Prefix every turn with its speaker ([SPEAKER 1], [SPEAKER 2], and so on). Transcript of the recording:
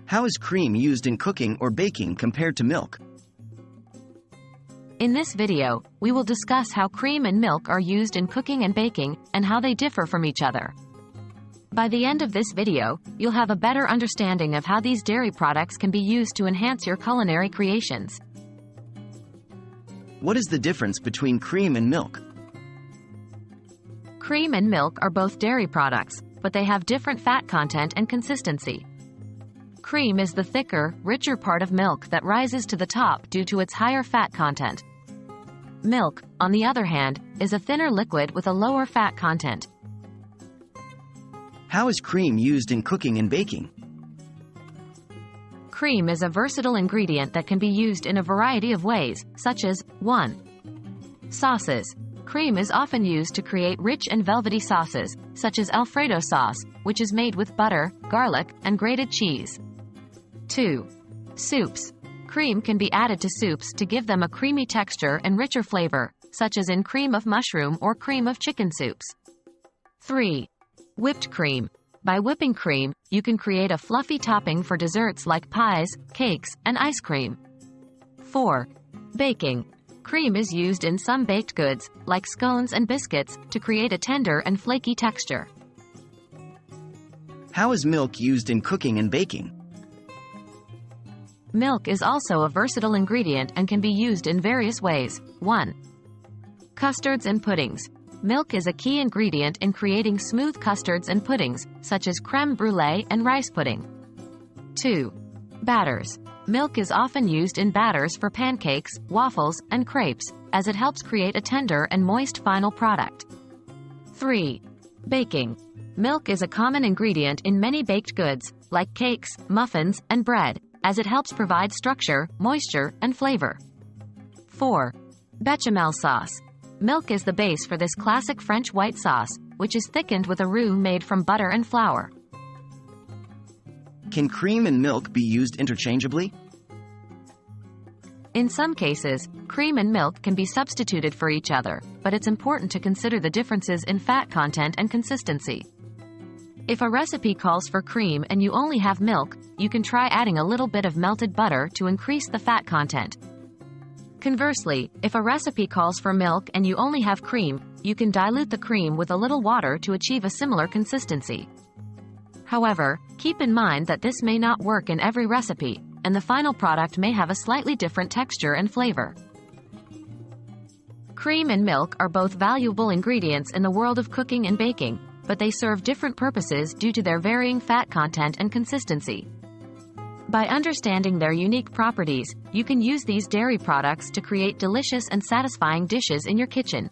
[SPEAKER 1] How is cream used in cooking or baking compared to milk?
[SPEAKER 2] In this video, we will discuss how cream and milk are used in cooking and baking, and how they differ from each other. By the end of this video, you'll have a better understanding of how these dairy products can be used to enhance your culinary creations.
[SPEAKER 1] What is the difference between cream and milk?
[SPEAKER 2] Cream and milk are both dairy products, but they have different fat content and consistency. Cream is the thicker, richer part of milk that rises to the top due to its higher fat content. Milk, on the other hand, is a thinner liquid with a lower fat content.
[SPEAKER 1] How is cream used in cooking and baking?
[SPEAKER 2] Cream is a versatile ingredient that can be used in a variety of ways, such as 1. Sauces. Cream is often used to create rich and velvety sauces, such as Alfredo sauce, which is made with butter, garlic, and grated cheese. 2. Soups. Cream can be added to soups to give them a creamy texture and richer flavor, such as in cream of mushroom or cream of chicken soups. 3. Whipped cream. By whipping cream, you can create a fluffy topping for desserts like pies, cakes, and ice cream. 4. Baking. Cream is used in some baked goods, like scones and biscuits, to create a tender and flaky texture.
[SPEAKER 1] How is milk used in cooking and baking?
[SPEAKER 2] Milk is also a versatile ingredient and can be used in various ways. 1. Custards and puddings. Milk is a key ingredient in creating smooth custards and puddings, such as crème brûlée and rice pudding. 2. Batters. Milk is often used in batters for pancakes, waffles, and crepes, as it helps create a tender and moist final product. 3. Baking. Milk is a common ingredient in many baked goods, like cakes, muffins, and bread, as it helps provide structure, moisture, and flavor. 4. Bechamel sauce. Milk is the base for this classic French white sauce, which is thickened with a roux made from butter and flour.
[SPEAKER 1] Can cream and milk be used interchangeably?
[SPEAKER 2] In some cases, cream and milk can be substituted for each other, but it's important to consider the differences in fat content and consistency. If a recipe calls for cream and you only have milk, you can try adding a little bit of melted butter to increase the fat content. Conversely, if a recipe calls for milk and you only have cream, you can dilute the cream with a little water to achieve a similar consistency. However, keep in mind that this may not work in every recipe, and the final product may have a slightly different texture and flavor. Cream and milk are both valuable ingredients in the world of cooking and baking, but they serve different purposes due to their varying fat content and consistency. By understanding their unique properties, you can use these dairy products to create delicious and satisfying dishes in your kitchen.